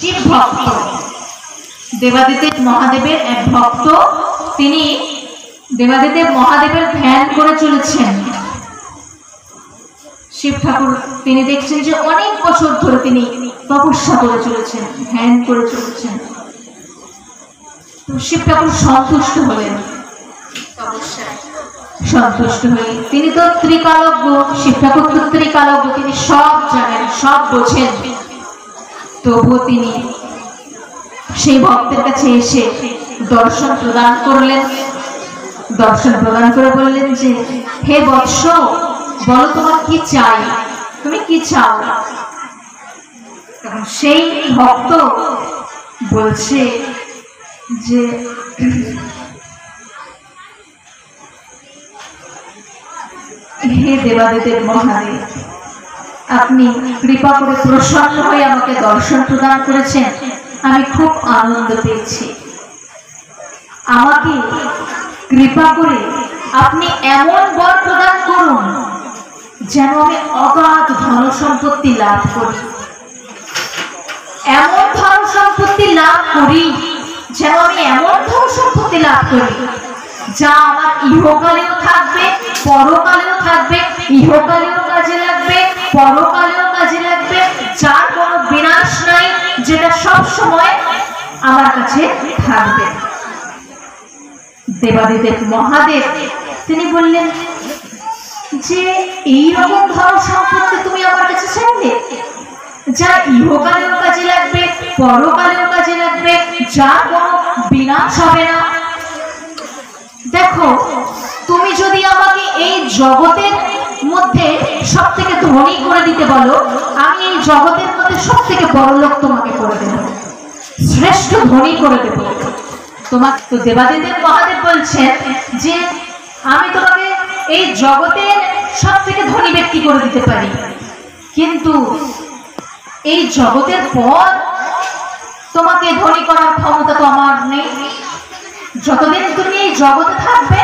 শিব ভক্ত দেবাদিদেব মহাদেবের এক ভক্ত, তিনি দেবাদিদেব মহাদেবের ধ্যান করে চলেছেন। শিব ঠাকুর তিনি দেখছেন যে অনেক বছর ধরে তিনি তপস্যা করে চলেছেন, ধ্যান করে চলেছেন। শিব ঠাকুর সন্তুষ্ট হলেন, সন্তুষ্ট হয়ে তিনি তো ত্রিকালজ্ঞ, শিব ঠাকুর তো ত্রিকালজ্ঞ, তিনি সব জানেন, সব বোঝেন। তবুও তিনি সেই ভক্তের কাছে এসে দর্শন প্রদান করলেন। দর্শন প্রদান করে বললেন যে, হে বৎস, বলো তোমার কি চাই, তুমি কি চাও? তখন সেই ভক্ত বলছে যে, হে দেবাদিদেব মহাদেব, আপনি কৃপা করে প্রসন্ন হয়ে আমাকে দর্শন প্রদান করেছেন, আমি খুব আনন্দ পেয়েছি। আমাকে কৃপা করে আপনি এমন বর প্রদান করুন যেন আমি অগাধ ধন সম্পত্তি লাভ করি, এমন ধন সম্পত্তি লাভ করি যেন আমি এমন ধন সম্পত্তি লাভ করি যা আমার ইহকালেও থাকবে, পরকালেও থাকবে, ইহকালেও কাজে লাগবে, পরকালেও কাজে লাগবে, যার কোনো বিনাশ নাই, যেটা সব সময় আমার কাছে থাকবে। দেবাদিদেব মহাদেব তিনি বললেন যে, এইরকম ধন সম্পত্তি তুমি আমার কাছে চাইলে, যা ইহকালেও কাজে লাগবে, পরকালেও কাজে লাগবে, যার কোনো বিনাশ হবে না। দেখো, তুমি যদি আমাকে এই জগতের মধ্যে সব থেকে ধনী করে দিতে বলো, আমি এই জগতের মধ্যে সব থেকে বড় লোক তোমাকে করে দেব, শ্রেষ্ঠ ধনী করে দেব তোমাকে। তো দেবাদিদেব মহাদেব বলছেন যে, আমি তোমাকে এই জগতের সব থেকে ধনী ব্যক্তি করে দিতে পারি, কিন্তু এই জগতের পর তোমাকে ধনী করার ক্ষমতা তো আমার নেই। যতদিন তুমি এই জগতে থাকবে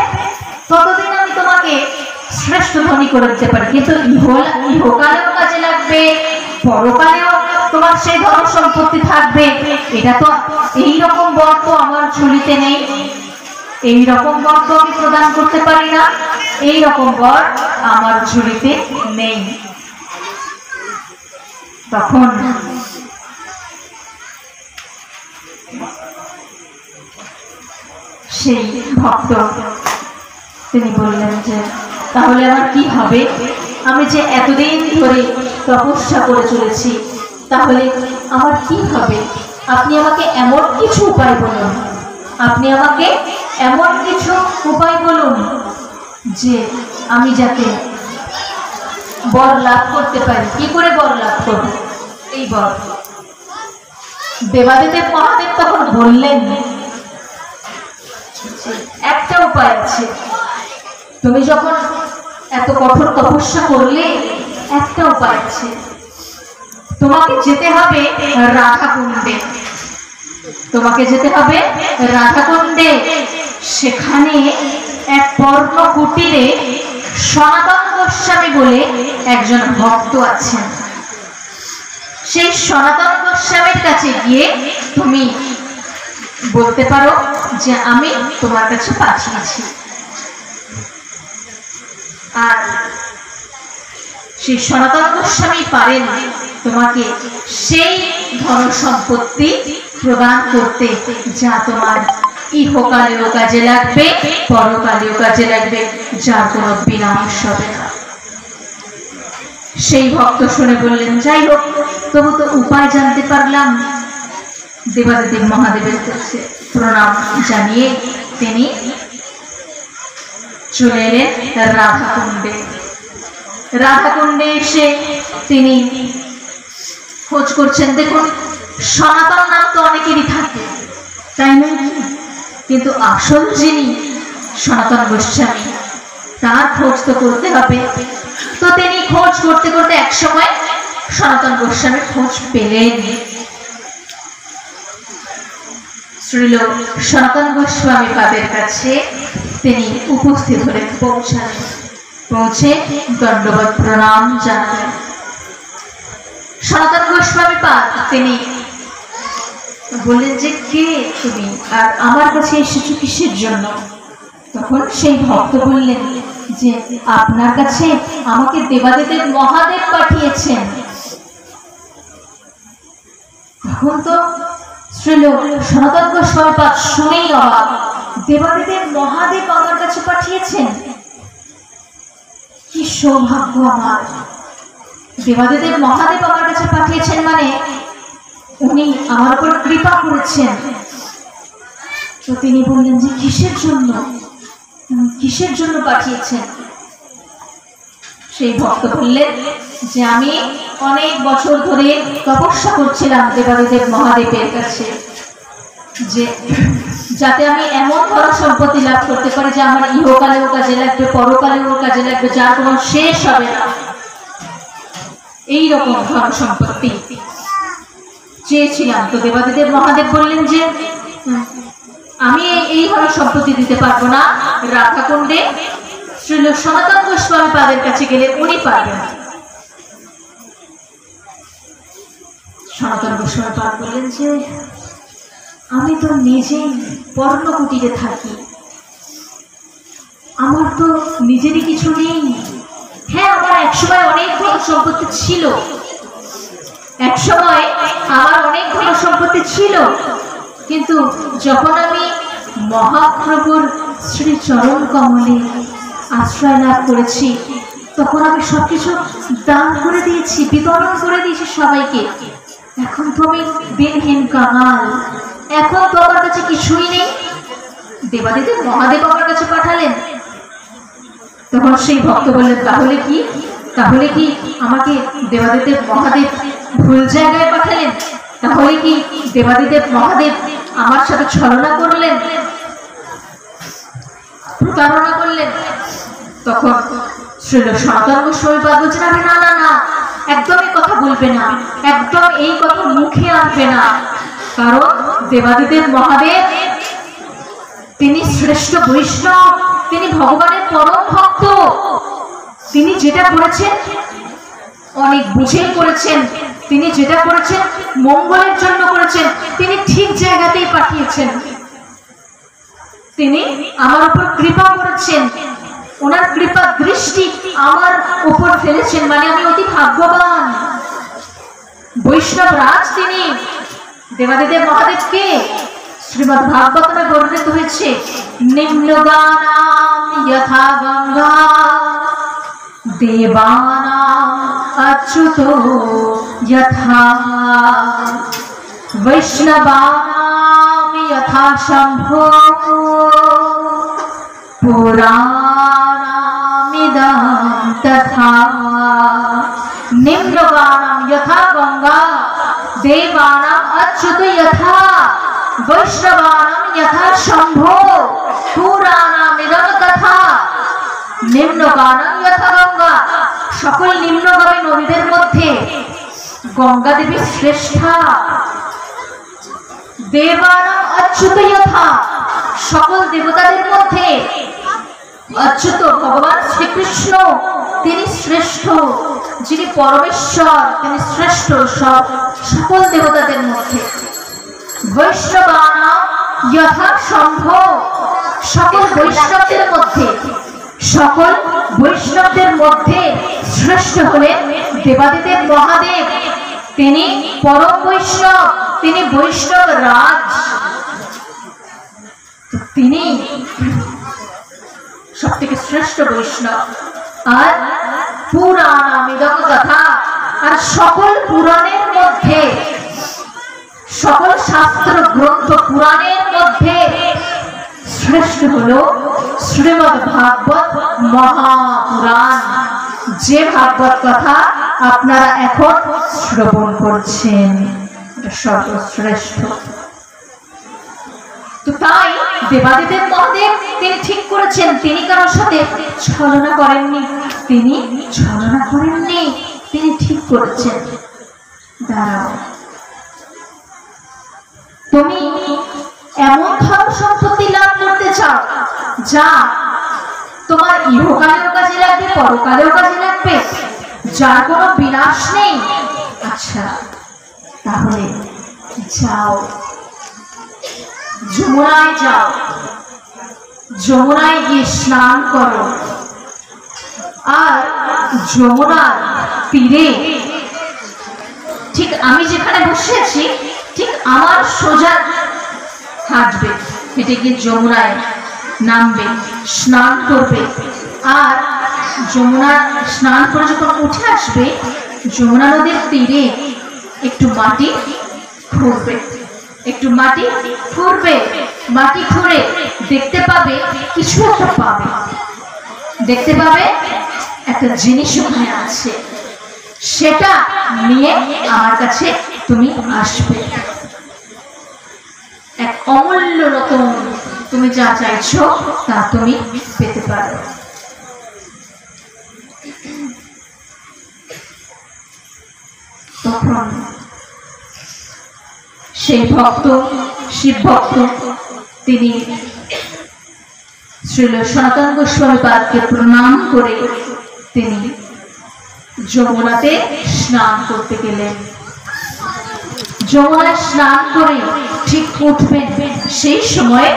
ততদিন আমি তোমাকে শ্রেষ্ঠ ধনী করে দিতে পারি, কিন্তু ইহকালেও কাজে লাগবে, পরকালেও তোমার সেই ধন সম্পত্তি থাকবে। এটা তো এইরকম বর তো আমার ঝুলিতে নেই, এইরকম বর তো আমি প্রদান করতে পারি না, এইরকম বর আমার ঝুলিতে নেই। তখন সেই ভক্ত তিনি বললেন যে, তাহলে আমার কি হবে? আমি যে এতদিন ধরে তপস্যা করে চলেছি, তাহলে আমার কি হবে? আপনি আমাকে এমন কিছু উপায় বলুন, আপনি আমাকে এমন কিছু উপায় বলুন যে আমি যাতে বর লাভ করতে পারি। কি করে বর লাভ করব? এই বর দেবাদিদেব মহাদেব তখন বললেন, একটা উপায় আছে, তুমি যখন এত কঠোর তপস্যা করলে, একটা উপায় আছে, তোমাকে যেতে হবে রাধাকুণ্ডে, তোমাকে যেতে হবে রাধাকুণ্ডে। সেখানে এক পর্ণ কুটিরে সনাতন গোস্বামী বলে একজন ভক্ত আছেন। সেই সনাতন গোস্বামীর কাছে গিয়ে তুমি বলতে পারো যে আমি তোমার কাছে পাঠিয়েছি, আর সেই সনাতন গোস্বামী পারেন তোমাকে সেই ধন সম্পত্তি প্রদান করতে যা তোমার ইহকালেও কাজে লাগবে, পরকালেও কাজে লাগবে, যার কোনো বিনাশ হবে না। সেই ভক্ত শুনে বললেন, যাই হোক, তবু তো উপায় জানতে পারলাম। দেবাদিদেব মহাদেবের কাছে প্রণাম জানিয়ে তিনি চলে এলেন রাধাকুণ্ডে। রাধাকুণ্ডে এসে তিনি খোঁজ করছেন। দেখুন, সনাতন নাম তো অনেকেরই থাকে, তাই নয়? কিন্তু আসল যিনি সনাতন গোস্বামী, তার খোঁজ তো করতে হবে। তো তিনি খোঁজ করতে করতে এক সময় সনাতন গোস্বামীর খোঁজ পেলেন। শ্রীল সনাতন গোস্বামী পাদের কাছে তিনি উপস্থিত হলেন, পৌঁছালেন। পৌঁছে দণ্ডবত প্রণাম জানালেন। সনাতন গোস্বামী পাদ তিনি বললেন যে কে তুমি আর আমার কাছে এসেছো কিসের জন্য? তখন সেই ভক্ত বললেন যে আপনার কাছে আমাকে দেবাদেবের মহাদেব পাঠিয়েছেন। তখন তো শ্রীল সনাতন গোস্বামী পাদ শুনেই অবাক, দেবাদেবের মহাদেব আমার কাছে পাঠিয়েছেন, কি সৌভাগ্য আমার! দেবাদেবের মহাদেব আমার কাছে পাঠিয়েছেন মানে উনি আমার উপর কৃপা করেছেন। তো তিনি বললেন যে কিসের জন্য, কিসের জন্য পাঠিয়েছেন? সেই ভক্ত বললেন যে আমি অনেক বছর ধরে তপস্যা করছিলাম দেবাদেব মহাদেবের কাছে, যে যাতে আমি এমন ধন সম্পত্তি লাভ করতে পারি যে আমার ইহকালেও কাজে লাগবে, পরকালেও কাজে লাগবে, যার কোনো শেষ হবে না, এইরকম ধন সম্পত্তি চেয়েছিলাম। তো দেবাদেব মহাদেব বললেন যে আমি এই ধন সম্পত্তি দিতে পারবো না, রাধাকুণ্ডে শ্রীল সনাতন গোস্বামী পাদের কাছে গেলে উনি পারবেন। সনাতন গোস্বামী পাদ বললেন যে আমি তো নিজেই পর্ণকুটিরে থাকি, আমার তো নিজেরই কিছু নেই। হ্যাঁ, আমার একসময় অনেক ধন সম্পত্তি ছিল, একসময় আমার অনেক ধন সম্পত্তি ছিল, কিন্তু যখন আমি মহাপ্রভুর শ্রী চরণ কমলে আশ্রয় লাভ করেছি তখন আমি সবকিছু দান করে দিয়েছি, বিতরণ করে দিয়েছি সবাইকে। এখন তো আমি দিনহীন কাঙাল, এখন তো আমার কাছে কিছুই নেই। দেবাদেব মহাদেব আমার কাছে পাঠালেন। তখন সেই ভক্ত বললেন তাহলে কি আমাকে দেবাদেব মহাদেব ভুল জায়গায় পাঠালেন? তাহলে কি দেবাদেব মহাদেব আমার সাথে ছলনা করলেন, প্রতারণা করলেন? তখন শ্রীল সনাতন গোস্বামী পাদ বলছেন আমি না না না, একদমই কথা বলবে না, একদম এই কথা মুখে আনবে না, কারণ দেবাদেব মহাদেব তিনি শ্রেষ্ঠ বৈষ্ণব, তিনি ভগবানের পরম ভক্ত। তিনি যেটা করেছেন অনেক বুঝেই করেছেন, তিনি যেটা করেছেন মঙ্গলের জন্য করেছেন, তিনি ঠিক জায়গাতেই পাঠিয়েছেন। তিনি আমার উপর কৃপা করেছেন, ওনার কৃপা দৃষ্টি আমার উপর ফেলেছেন, মানে আমি অতি ভাগ্যবান। বৈষ্ণব রাজ তিনি। দেবাদেব মহাদেবকে শ্রীমদ্ ভাগবতমে বর্ণিত হয়েছে নিম্নগানাম যথা গঙ্গা দেবানাম অচ্যুতো যথা বৈষ্ণবানাম যথা শম্ভো পুরাণামিদং তথা। নিম্নগানাম যথা গঙ্গা দেবানাম অচ্যুতো যথা বৈষ্ণবানাম যথা শম্ভো পুরাণামিদং তথা। নিম্নগানাম যথা গঙ্গা, সকল নিম্নগামী নদীদের মধ্যে গঙ্গা দেবী শ্রেষ্ঠা। দেবানাম অচ্যুত যথা, সকল দেবতাদের মধ্যে অচ্যুত ভগবান শ্রীকৃষ্ণ তিনি শ্রেষ্ঠ, যিনি পরমেশ্বর তিনি শ্রেষ্ঠ সকল দেবতাদের মধ্যে। বৈষ্ণবানাম যথা শম্ভো, সকল বৈষ্ণবদের মধ্যে, সকল বৈষ্ণবদের মধ্যে শ্রেষ্ঠ হলেন দেবাদেব মহাদেব। তিনি পরম বৈষ্ণব, তিনি বৈষ্ণব রাজ, তিনি সব থেকে শ্রেষ্ঠ বৈষ্ণব। আর পুরাণামিদং তথা, আর সকল পুরাণের মধ্যে, সকল শাস্ত্র গ্রন্থ পুরাণের মধ্যে শ্রেষ্ঠ হলো শ্রীমদ্ ভাগবত মহাপুরাণ, যে ভাগবত কথা আপনারা এখন শ্রবণ করছেন, এটা সর্বশ্রেষ্ঠ। তো তাই দেবাদেব মহাদেব তিনি ঠিক করেছেন, তিনি কারোর সাথে ছলনা করেননি, তিনি ছলনা করেননি, তিনি ঠিক করেছেন। দাঁড়াও, তুমি এমন ধন সম্পত্তি লাভ করতে চাও যা তোমার ইহকালেও কাজে লাগবে, পরকালেও কাজে লাগবে, যার কোনো বিনাশ নেই। আচ্ছা, তাহলে যাও, যমুনায় যাও, যমুনায় গিয়ে স্নান করো, আর যমুনার তীরে ঠিক আমি যেখানে বসে আছি ঠিক আমার সোজা হাঁটবে, হেঁটে গিয়ে যমুনায় নামবে, স্নান করবে। আর যমুনা স্নান করে যখন উঠে আসবে যমুনা নদীর তীরে একটু মাটি খুঁড়বে, একটু মাটি খুঁড়বে, মাটি খুঁড়ে দেখতে পাবে কিছু একটা পাবে, দেখতে পাবে একটা জিনিস ওখানে আছে, সেটা নিয়ে আমার কাছে তুমি আসবে। এক অমূল্য রতন, তুমি যা চাইছো তা তুমি পেতে পারো। তখন সেই ভক্ত, শিব ভক্ত, তিনি শ্রীল সনাতন গোস্বামী পাদকে প্রণাম করে তিনি যমুনাতে স্নান করতে গেলেন। যমুনায় স্নান করে ঠিক উঠবেন, সেই সময়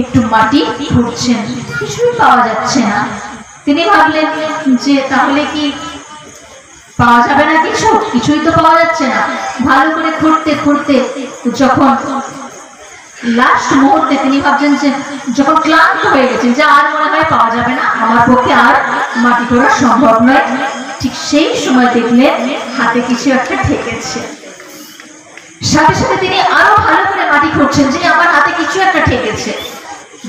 একটু মাটি খুঁড়ছেন, কিছুই পাওয়া যাচ্ছে না। তিনি ভাবলেন যে তাহলে কি পাওয়া যাবে না, কিছুই তো পাওয়া যাচ্ছে না। ভালো করে খুঁড়তে খুঁড়তে যখন লাস্ট মুহূর্তে তিনি ভাবছেন যে যখন ক্লান্ত হয়ে গেছেন যে আর মনে হয় পাওয়া যাবে না, আমার পক্ষে আর মাটি করা সম্ভব নয়, ঠিক সেই সময় দেখলেন হাতে কিছু একটা ঠেকেছে। সাথে সাথে তিনি আরো ভালো করে মাটি খুঁড়ছেন যে আমার হাতে কিছু একটা ঠেকেছে।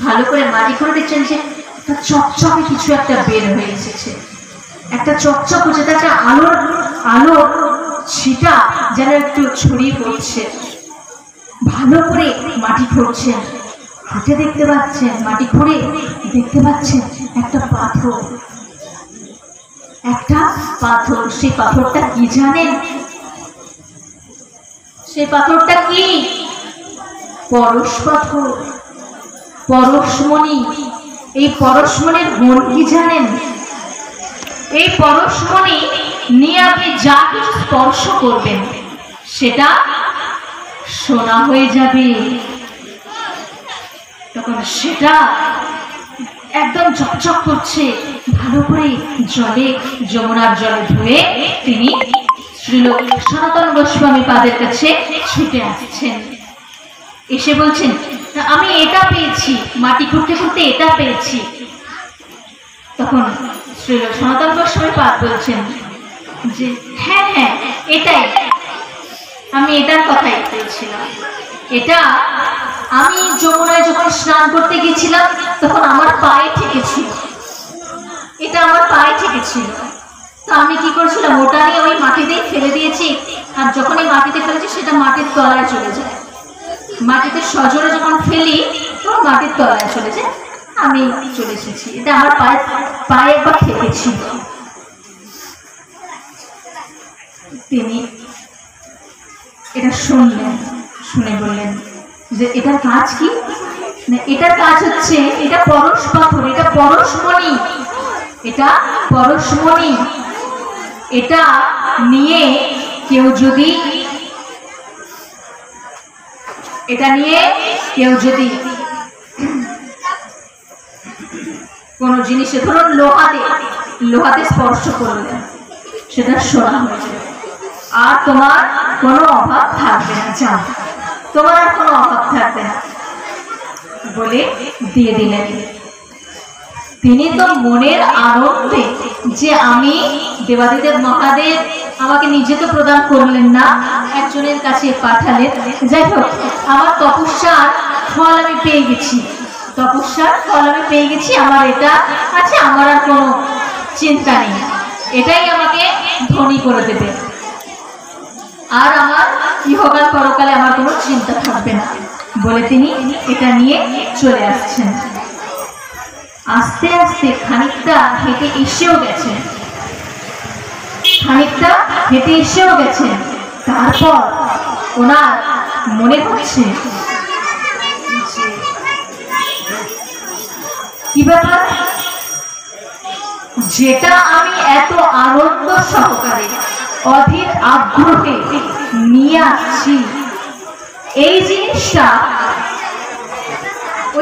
ভালো করে মাটি খুঁড়ে দেখছেন যে একটা চকচকে কিছু একটা বের হয়ে এসেছে, একটা চকচক হচ্ছে, একটা আলোর আলোর ছিটা যেন একটু ছড়িয়ে পড়ছে। ভালো করে মাটি খুঁড়ছেন, হাতে দেখতে পাচ্ছেন, মাটি খুঁড়ে দেখতে পাচ্ছেন একটা পাথর, একটা পাথর। সেই পাথরটা কি জানেন? সেই পাথরটা কি? পরশ পাথর, পরশমণি। এই পরশমণির গুণ কি জানেন? এই পরশমণি নিয়ে আপনি যা কিছু স্পর্শ করবেন সেটা সোনা হয়ে যাবে। তখন সেটা একদম ঝকঝক করছে। ভালো করে জলে, যমুনার জলে ধুয়ে তিনি শ্রীল সনাতন গোস্বামী পাদের কাছে ছুটে আসছেন। এসে বলছেন আমি এটা পেয়েছি, মাটি খুঁড়তে খুঁড়তে এটা পেয়েছি। তখন শ্রীল সনাতন গোস্বামী পাদ বলছেন যে হ্যাঁ হ্যাঁ এটাই, আমি এটার কথাই পেয়েছিলাম। এটা আমি যমুনায় যখন স্নান করতে গেছিলাম তখন আমার পায়ে ঠেকেছিল, এটা আমার পায়ে ঠেকেছিল। তো আমি কি করেছিলাম, ওটা নিয়ে ওই মাটিতেই ফেলে দিয়েছি। আর যখন এই মাটিতে ফেলেছি সেটা মাটির তলায় চলে যায়। মাটিতে সজোরে যখন ফেলি তখন মাটির তলায় চলে যায়, আমি চলে এসেছি। এটা আমার পায়ে একবার ঠেকেছিল। তিনি এটা শুনলেন, শুনে বললেন যে এটার কাজ কি? এটার কাজ হচ্ছে এটা পরশ পাথর, এটা পরশমণি, এটা পরশমণি। এটা নিয়ে কেউ যদি কোনো জিনিসে ধরুন লোহাতে স্পর্শ করলেন সেটা সোনা হয়ে যাবে, আর তোমার কোনো অভাব থাকবে না, জান তোমার আর কোনো অভাব থাকবে না বলে দিয়ে দিলেন। তিনি তো মনের আনন্দে যে আমি দেবাদিদেব মহাদেব আমাকে নিজে তো প্রদান করলেন না, একজনের কাছে পাঠালেন। যাই হোক, আমার তপস্যার ফল আমি পেয়ে গেছি, তপস্যার ফল আমি পেয়ে গেছি, আমার এটা আছে, আমার আর কোনো চিন্তা নেই, এটাই আমাকে ধনী করে দেবে, আর আমার ইহকাল পরকালে আমার কোনো চিন্তা থাকবে না বলে তিনি এটা নিয়ে চলে আসছেন। আস্তে আস্তে খানিকটা হেঁটে এসেও গেছেন, তারপর ওনার মনে হচ্ছে কি ব্যাপার, যেটা আমি এত আনন্দ সহকারে অধীর আগ্রহে নিয়ে আসছি, এই জিনিসটা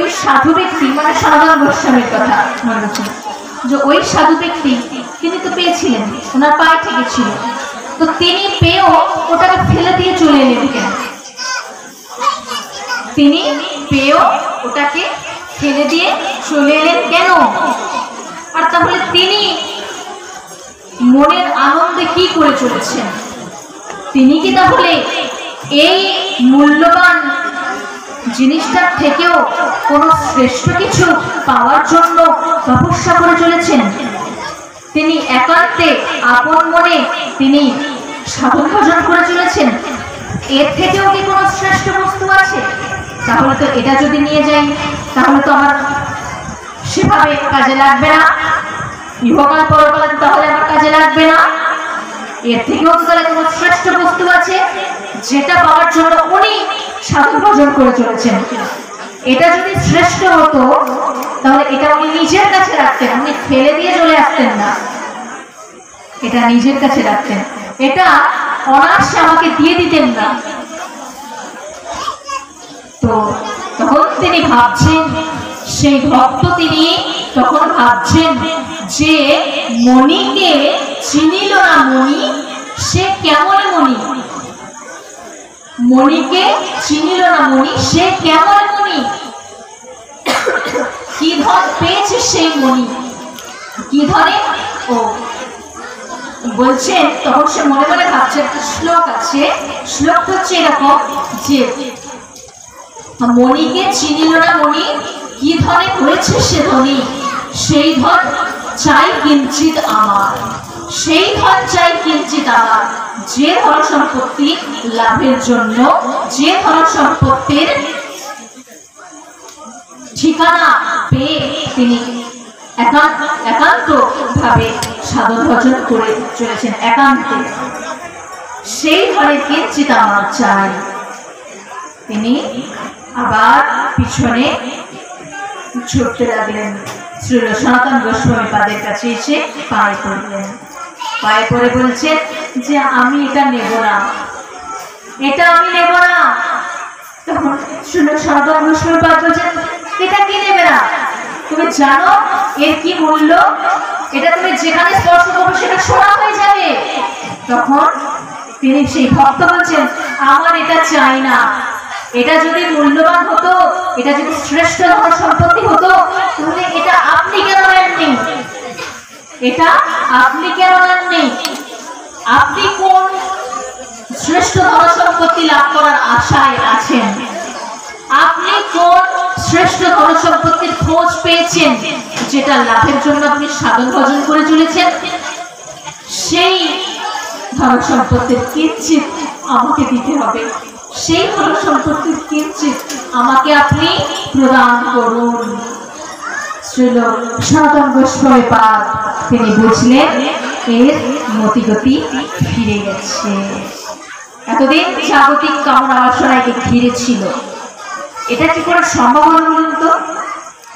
ওই সাধু ব্যক্তি মানে সনাতন গোস্বামীর কথা মনে রাখুন, যে ওই সাধু ব্যক্তি তিনি তো পেয়েছিলেন, ওনার পায়ে ঠেকেছিল, তো তিনি পেয়েও ওটাকে ফেলে দিয়ে চলে এলেন কেন? তিনি পেয়েও ওটাকে ফেলে দিয়ে চলে এলেন কেন? আর তাহলে তিনি মনের আনন্দে কি করে চলেছেন? তিনি কি তাহলে এই মূল্যবান জিনিসটার থেকেও কোনো শ্রেষ্ঠ কিছু পাওয়ার জন্য তপস্যা করে চলেছেন? তিনি একান্তে আপন মনে তিনি সাধন ভজন করে চলেছেন? এর থেকেও কি কোনো শ্রেষ্ঠ বস্তু আছে? তাহলে তো এটা যদি নিয়ে যাই তাহলে তো আমার সেভাবে কাজে লাগবে না, ইহকাল পরকাল তাহলে আমার কাজে লাগবে না। এর থেকেও তাহলে কোনো শ্রেষ্ঠ বস্তু আছে যেটা পাওয়ার জন্য উনি সাধন ভজন করে চলেছেন। এটা যদি শ্রেষ্ঠ হতো তাহলে এটা উনি নিজের কাছে রাখতেন, উনি ফেলে দিয়ে চলে আসতেন না, এটা নিজের কাছে রাখতেন, এটা অনায়াসে আমাকে দিয়ে দিতেন না। তো তখন তিনি ভাবছেন, সেই ভক্ত তিনি তখন ভাবছেন যে মণিকে চিনিল না মণি, সে কেমন মণি? মণিকে চিনিল না মণি, সে কেমন মণি? কি ধন পেয়েছে সেই মণি? কি ধরে? ও বলছেন, তখন সে মনে মনে ভাবছে, একটা শ্লোক আছে, শ্লোক হচ্ছে এরকম যে মণিকে চিনিল না মণি, কি ধনে হয়েছে সে ধনী, সেই ধন চাই কিঞ্চিত আমার, সেই ধন চাই কিঞ্চিত আমার। যে ধন সম্পত্তি লাভের জন্য, যে ধন সম্পত্তির ঠিকানা পেয়ে তিনি একান্ত ভাবে সাধন ভজন করে চলেছেন, একান্তে, সেই ধনের কিঞ্চিত আমার চাই। তিনি আবার পিছনে ছুটতে লাগলেন, শ্রী সনাতন গোস্বামী পাদের কাছে এসে পায়ে পড়লেন। পায়ে পড়ে বলছেন যে আমি এটা নেব না, এটা আমি নেব না। তখন শ্রী সনাতন গোস্বামী পাদ বলছেন, এটা কি নেবে না? তুমি জানো এর কি মূল্য? এটা তুমি যেখানে স্পর্শ করবে সেটা সোনা হয়ে যাবে। তখন তিনি সেই ভক্ত বলছেন, আমার এটা চাই না, এটা যদি মূল্যবান হতো, এটা যদি শ্রেষ্ঠ ধন সম্পত্তি হতো, তাহলে এটা আপনি কেন নেননি? এটা আপনি কেন নেননি? আপনি কোন শ্রেষ্ঠ ধন সম্পত্তি লাভ করার আশায় আছেন? আপনি কোন শ্রেষ্ঠ ধন সম্পত্তির খোঁজ পেয়েছেন যেটা লাভের জন্য আপনি সাধন ভজন করে চলেছেন? সেই ধন সম্পত্তির কিঞ্চিত আমাকে দিতে হবে, সেই ধন সম্পত্তির কিঞ্চিত আমাকে আপনি প্রদান করুন। শ্রীল সনাতন গোস্বামী পাদ তিনি বুঝলেন এর মতিগতি ফিরে গেছে। এতদিন জাগতিক কামনা বাসনাকে ঘিরে ছিল, এটা কি করে সম্ভব হলো বলুন তো?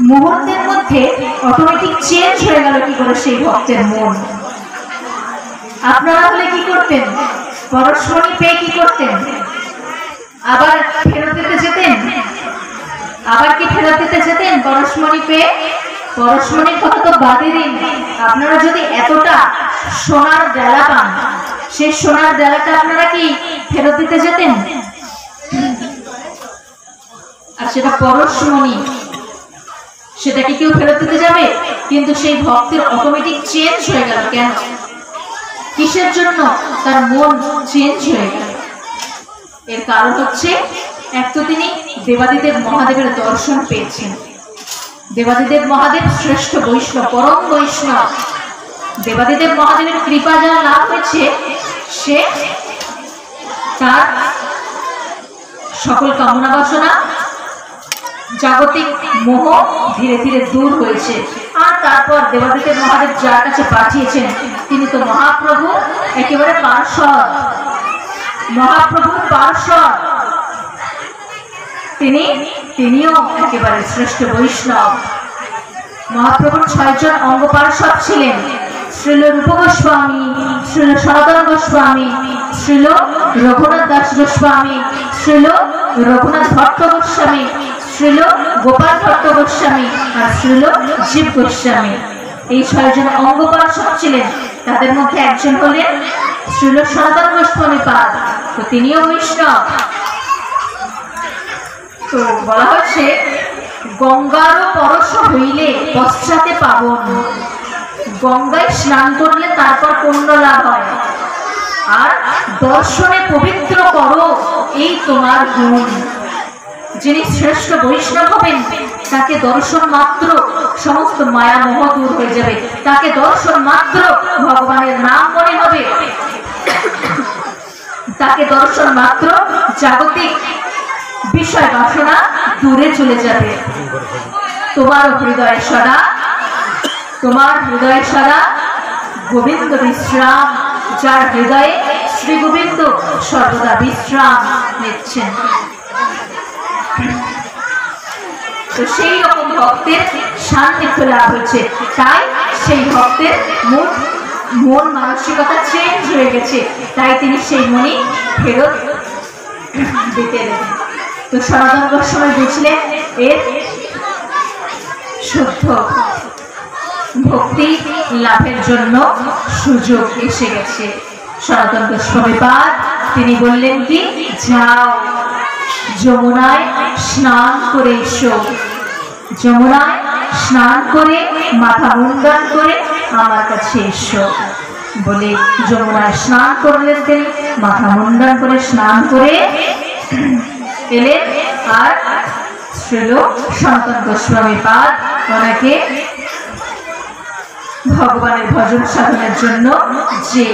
মুহূর্তের মধ্যে অটোমেটিক চেঞ্জ হয়ে গেল কি করে সেই ভক্তের মন। আপনারা হলে কি করতেন? পরশমণি পেয়ে কি করতেন? আবার ফেরত দিতে যেতেন? আবার কি ফেরত দিতে যেতেন পরশমণি পেয়ে? পরশমণির কথা তো বাদে দিন, আপনারা যদি এতটা সোনার ডালা পান, সেই সোনার ডালাটা আপনারা কি ফেরত দিতে যেতেন? আর সেটা পরশমণি, সেটা কি কেউ ফেরত দিতে যাবে? কিন্তু সেই ভক্তের অটোমেটিক চেঞ্জ হয়ে গেল। কেন? কিসের জন্য? তার মন চেঞ্জ হয়ে গেল। এর কারণ হচ্ছে, এক তো তিনি দেবাদিদেব মহাদেবের দর্শন পেয়েছেন। দেবাদিদেব মহাদেব শ্রেষ্ঠ বৈষ্ণব, পরম বৈষ্ণব। দেবাদিদেব মহাদেবের কৃপা যারা লাভ হয়েছে, সে তার সকল কামনা বাসনা, জাগতিক মোহ ধীরে ধীরে দূর হয়েছে। আর তারপর দেবাদিদেব মহাদেব যার কাছে পাঠিয়েছেন তিনি তো মহাপ্রভু একেবারে পার্শ্বদ, মহাপ্রভুর পার্শ্বদ। তিনিও একেবারে শ্রেষ্ঠ বৈষ্ণব। মহাপ্রভুর 6 জন অঙ্গ পার্শ্বদ ছিলেন, শ্রীল রূপ গোস্বামী, শ্রীল সনাতন গোস্বামী, শ্রীল রঘুনাথ দাস গোস্বামী, শ্রীল রঘুনাথ ভট্ট গোস্বামী, শ্রীল গোপাল ভট্ট গোস্বামী আর শ্রীল জীব গোস্বামী। এই 6 জন অঙ্গপার্ষদ ছিলেন। তাদের মধ্যে একজন হলেন শ্রীল সনাতন গোস্বামী পাদ, তো তিনিও বৈষ্ণব। তো বলা হচ্ছে গঙ্গার পরশ হইলে পশ্চাতে পাবন, গঙ্গায় স্নান করলে তারপর পুণ্য লাভ হয়, আর দর্শনে পবিত্র করো এই তোমার গুণ। যিনি শ্রেষ্ঠ বৈষ্ণব হবেন তাকে দর্শন মাত্র সমস্ত মায়া মোহ দূর হয়ে যাবে, তাকে দর্শন মাত্র ভগবানের নাম মনে হবে, তাকে দর্শন মাত্র জাগতিক বিষয় বাসনা দূরে চলে যাবে। তোমার হৃদয় সদা, তোমার হৃদয় সদা গোবিন্দ বিশ্রাম, যার হৃদয়ে শ্রী গোবিন্দ সর্বদা বিশ্রাম নিচ্ছেন। তো সেই রকম ভক্তের সান্নিধ্য লাভ হচ্ছে, তাই সেই ভক্তের মন মানসিকতা চেঞ্জ হয়ে গেছে, তাই তিনি সেই মনি ফেরত দিতে দেন। তো সনাতন গোস্বামী বুঝলেন এর শুদ্ধ ভক্তি লাভের জন্য সুযোগ এসে গেছে। সনাতন গোস্বামী পাদ তিনি বললেন কি, যাও যমুনায় স্নান করে এসো, যমুনায় স্নান করে মাথা মুন্ডন করে আমার কাছে এসো। বলে যমুনায় স্নান করলেন, তিনি মাথা মুন্ডন করে স্নান করে এলেন। আর শ্রীল সনাতন গোস্বামী পাদ ওনাকে ভগবানের ভজন সাধনের জন্য যে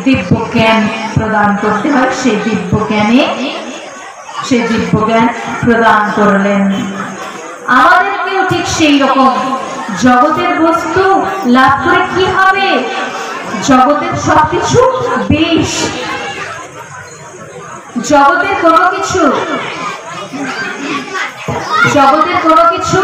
দিব্য জ্ঞান প্রদান করতে হয় সেই দিব্য জ্ঞান প্রদান করলেন। আমাদেরকেও ঠিক সেই রকম জগতের বস্তু লাভ করে কি হবে, জগতের সবকিছু বেশ, জগতের কোনো কিছু